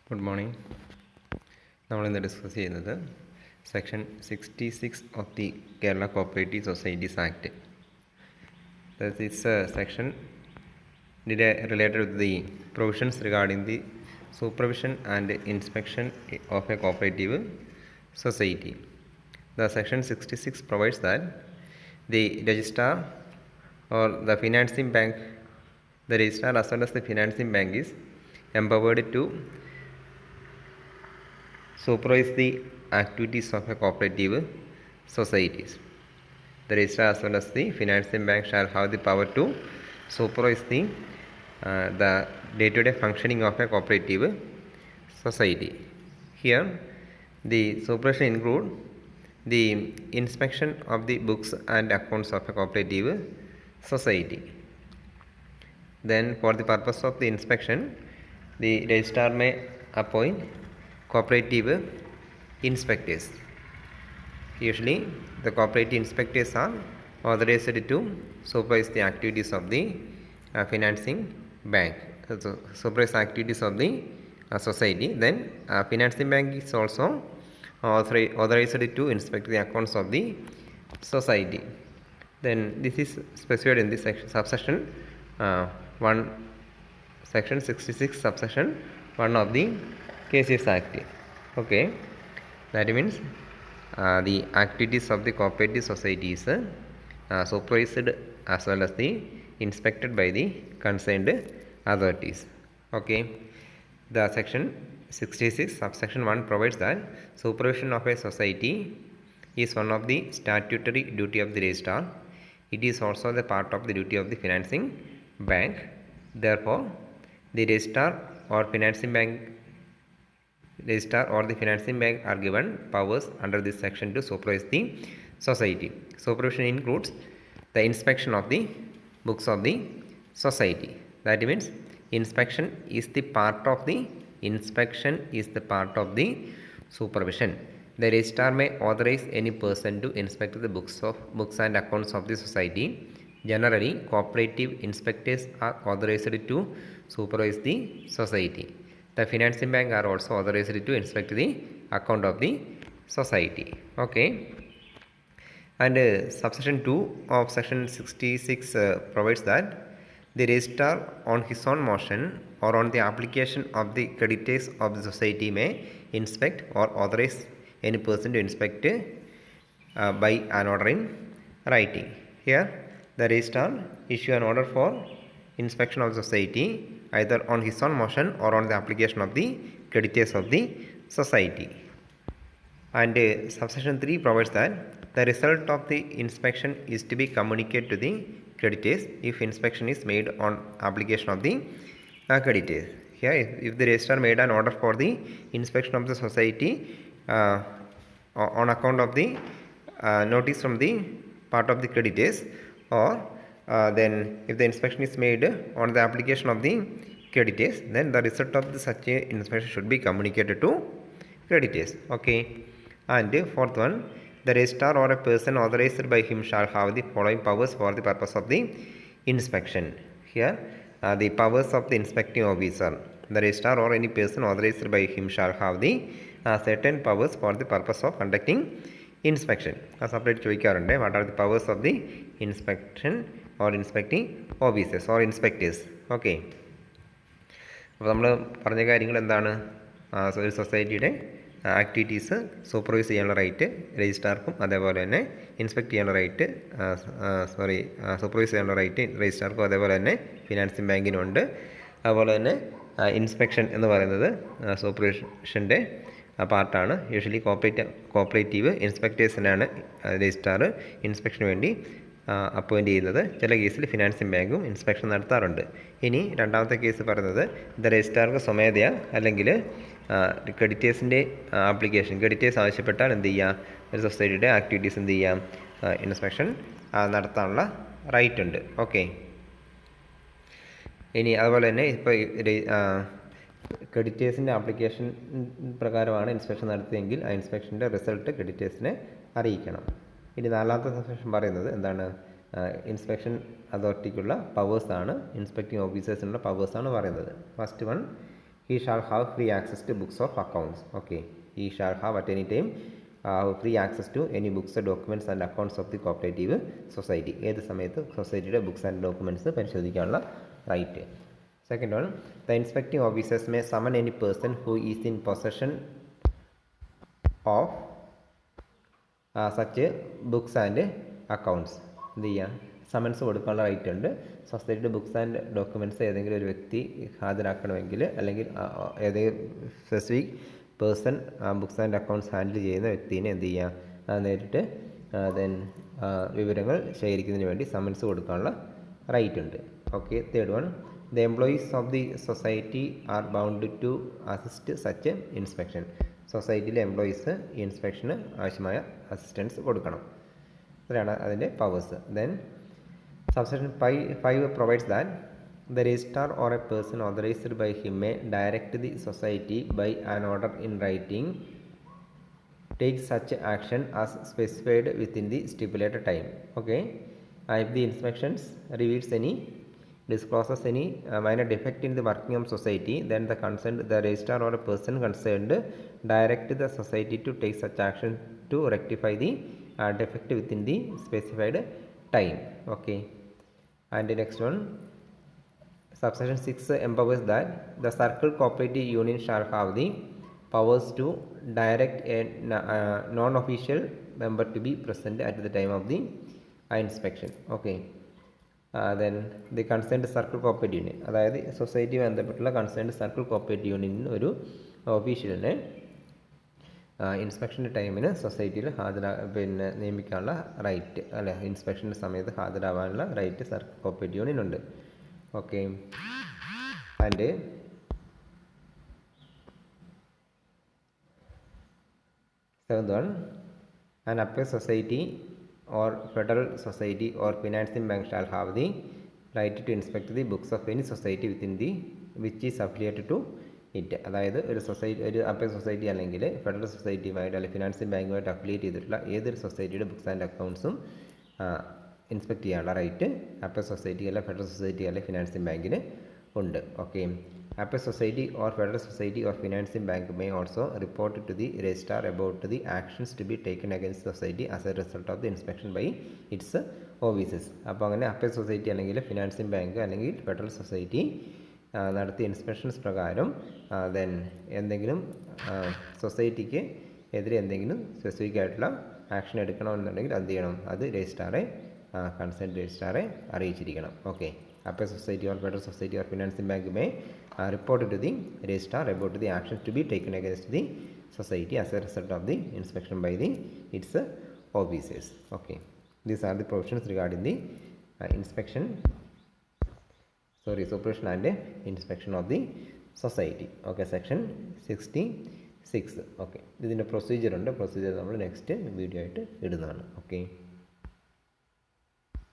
Good morning. നമ്മൾ ഇന്ന് discuss ചെയ്യുന്നത് section 66 of the Kerala cooperative societies act. This section related with the provisions regarding the supervision and inspection of a cooperative society. The section 66 provides that the registrar or the financing bank, the registrar as well as the financing bank is empowered to supervise the activities of a cooperative societies. The registrar as well as the financing bank shall have the power to supervise the day-to-day functioning of a cooperative society. Here, the supervision include the inspection of the books and accounts of a cooperative society. Then, for the purpose of the inspection, the registrar may appoint cooperative inspectors. Usually, the cooperative inspectors are authorized to supervise the activities of the financing bank, so supervise activities of the society. Then, financing bank is also authorized to inspect the accounts of the society. Then, this is specified in this section, subsection 1, section 66, subsection 1 of the Cases Act. Okay, that means the activities of the cooperative society is supervised as well as the inspected by the concerned authorities. Okay, the section 66 subsection 1 provides that supervision of a society is one of the statutory duty of the registrar. It is also the part of the duty of the financing bank. Therefore, the registrar or financing bank are given powers under this section to supervise the society. Supervision includes the inspection of the books of the society. That means inspection is the part of the supervision. The registrar may authorize any person to inspect the books and accounts of the society. Generally, cooperative inspectors are authorized to supervise the society. The financing bank are also authorized to inspect the account of the society. Okay, and subsection 2 of section 66 provides that the registrar on his own motion or on the application of the creditors of the society may inspect or authorize any person to inspect by an order in writing. Here, the registrar issue an order for inspection of the society either on his own motion or on the application of the creditors of the society. And subsection 3 provides that the result of the inspection is to be communicated to the creditors if inspection is made on application of the creditors. Here, if the registrar made an order for the inspection of the society on account of the notice from the part of the creditors, or then if the inspection is made on the application of the creditors, then the result of such a inspection should be communicated to creditors. Okay, and fourth one, the registrar or a person authorized by him shall have the following powers for the purpose of the inspection. Here, the powers of the inspecting officer. The registrar or any person authorized by him shall have the certain powers for the purpose of conducting inspection. Separate ചോദിക്കാറുണ്ട്, what are the powers of the inspection or inspecting officers or inspectors. Okay, അപ്പോൾ നമ്മൾ പറഞ്ഞ കാര്യങ്ങൾ എന്താണ്? ഒരു സൊസൈറ്റിയുടെ activities supervise ചെയ്യാനുള്ള right രജിസ്ട്രാർക്കും, അതേപോലെ തന്നെ ഇൻസ്പെക്ട് ചെയ്യാനുള്ള റൈറ്റ് സൂപ്പർവൈസ് ചെയ്യാനുള്ള റൈറ്റ് രജിസ്ട്രാർക്കും, അതേപോലെ തന്നെ ഫിനാൻസിങ് ബാങ്കിനുണ്ട്. അതുപോലെ തന്നെ ഇൻസ്പെക്ഷൻ എന്ന് പറയുന്നത് സൂപ്പർവിഷൻ്റെ പാർട്ടാണ്. യൂഷ്വലി കോപ്പറേറ്റീവ് ഇൻസ്പെക്ടേഴ്സിനാണ് രജിസ്ട്രാർ ഇൻസ്പെക്ഷന് വേണ്ടി അപ്പോയിൻറ്റ് ചെയ്യുന്നത്. ചില കേസിൽ ഫിനാൻസിങ് ബാങ്കും ഇൻസ്പെക്ഷൻ നടത്താറുണ്ട്. ഇനി രണ്ടാമത്തെ കേസ് പറയുന്നത് ഇത് രജിസ്ട്രാർക്ക് സ്വമേധയാ അല്ലെങ്കിൽ ക്രെഡിറ്റേഴ്സിൻ്റെ ക്രെഡിറ്റേഴ്സ് ആവശ്യപ്പെട്ടാൽ എന്ത് ചെയ്യാം, ഒരു സൊസൈറ്റിയുടെ ആക്ടിവിറ്റീസ് എന്ത് ചെയ്യാം, ഇൻസ്പെക്ഷൻ നടത്താനുള്ള റൈറ്റ് ഉണ്ട്. ഓക്കെ, ഇനി അതുപോലെ തന്നെ ഇപ്പോൾ ക്രെഡിറ്റേഴ്സിൻ്റെ ആപ്ലിക്കേഷൻ പ്രകാരമാണ് ഇൻസ്പെക്ഷൻ നടത്തിയെങ്കിൽ ആ ഇൻസ്പെക്ഷൻ്റെ റിസൾട്ട് ക്രെഡിറ്റേഴ്സിനെ അറിയിക്കണം. ഇനി നാലാമത്തെ സെക്ഷൻ പറയുന്നത് എന്താണ്? ഇൻസ്പെക്ഷൻ അതോറിറ്റിക്കുള്ള പവേഴ്സാണ്, ഇൻസ്പെക്ടിങ് ഓഫീസേഴ്സിനുള്ള പവേഴ്സാണ് പറയുന്നത്. First one, he shall have free access to books of accounts. Okay, he shall have at any time free access to any books, documents and accounts of the cooperative society. ഏത് സമയത്ത് സൊസൈറ്റിയുടെ books and documents പരിശോധിക്കാനുള്ള right. Second one, the inspecting officers may summon any person who is in possession of such books and accounts. എന്ത് ചെയ്യാം, summons കൊടുക്കാനുള്ള right ഉണ്ട്. സൊസൈറ്റിയുടെ books and documents ഏതെങ്കിലും ഒരു വ്യക്തി ഹാജരാക്കണമെങ്കിൽ, അല്ലെങ്കിൽ ഏതെങ്കിലും specific person books and accounts handle ചെയ്യുന്ന വ്യക്തിനെ എന്ത് ചെയ്യുക, നേരിട്ട് ദെൻ വിവരങ്ങൾ ശേഖരിക്കുന്നതിന് വേണ്ടി സമൻസ് കൊടുക്കാനുള്ള റൈറ്റ് ഉണ്ട്. Okay. Third one, the employees of the society are bound to assist such inspection. സൊസൈറ്റിയിലെ എംപ്ലോയീസ് ഈ ഇൻസ്പെക്ഷന് ആവശ്യമായ അസിസ്റ്റൻസ് കൊടുക്കണം. അതാണ് അതിൻ്റെ powers. Then subsection 5 provides that the registrar or a person authorized by him may direct the society by an order in writing take such action as specified within the stipulated time. Okay. If the inspections reveals any, discloses any minor defect in the working of society, then the registrar or a person concerned direct the society to take such action to rectify the defect within the specified time. Okay. And the next one, subsection 6 empowers that the circle cooperative union shall have the powers to direct a non-official member to be present at the time of the inspection. Okay. Then the concerned circle cooperative union, അതായത് society ബന്ധപ്പെട്ടുള്ള concerned circle cooperative യൂണിയനിൽ ഒരു ഓഫീഷ്യലിനെ ഇൻസ്പെക്ഷൻ്റെ ടൈമിന് സൊസൈറ്റിയിൽ നിയമിക്കാനുള്ള right, അല്ലെ, ഇൻസ്പെക്ഷൻ്റെ സമയത്ത് ഹാജരാവാനുള്ള റൈറ്റ് സർക്കിൾ കോപ്പറേറ്റീവ് യൂണിയനുണ്ട്. Okay. And seventh one, an upper society or federal society or financing bank shall have the right to inspect the books of any society within the which is affiliated to it. അതായത് ഒരു society, ഒരു upper society അല്ലെങ്കിൽ federal സൊസൈറ്റിയുമായിട്ട് അല്ലെങ്കിൽ financing ബാങ്കുമായിട്ട് affiliate ചെയ്തിട്ടുള്ള ഏതൊരു സൊസൈറ്റിയുടെ books and അക്കൗണ്ട്സും inspect ചെയ്യാനുള്ള right upper society അല്ലെങ്കിൽ ഫെഡറൽ സൊസൈറ്റി അല്ലെങ്കിൽ ഫിനാൻസിങ് ബാങ്കിന് ഉണ്ട്. Okay. Upper society or federal society or financing bank may also report to the registrar about the actions to be taken against society as a result of the inspection by its officers. അപ്പോൾ അങ്ങനെ upper society അല്ലെങ്കിൽ financing bank അല്ലെങ്കിൽ federal society നടത്തിയ inspections പ്രകാരം then എന്തെങ്കിലും സൊസൈറ്റിക്ക് എതിരെ എന്തെങ്കിലും സ്പെസിഫിക് ആയിട്ടുള്ള ആക്ഷൻ എടുക്കണമെന്നുണ്ടെങ്കിൽ എന്ത് ചെയ്യണം, അത് രജിസ്ട്രാറെ കൺസേൺ രജിസ്ട്രാറെ അറിയിച്ചിരിക്കണം. Okay. Upper society or federal society or financing bank may report to the registrar about the actions to be taken against the society as a result of the inspection by its officers. Okay. These are the provisions regarding the supervision and inspection of the society. Okay. Section 66. Okay. ഇതിൻ്റെ procedure ഉണ്ട്. Procedure നമ്മൾ next video ആയിട്ട് ഇടുന്നതാണ്. Okay.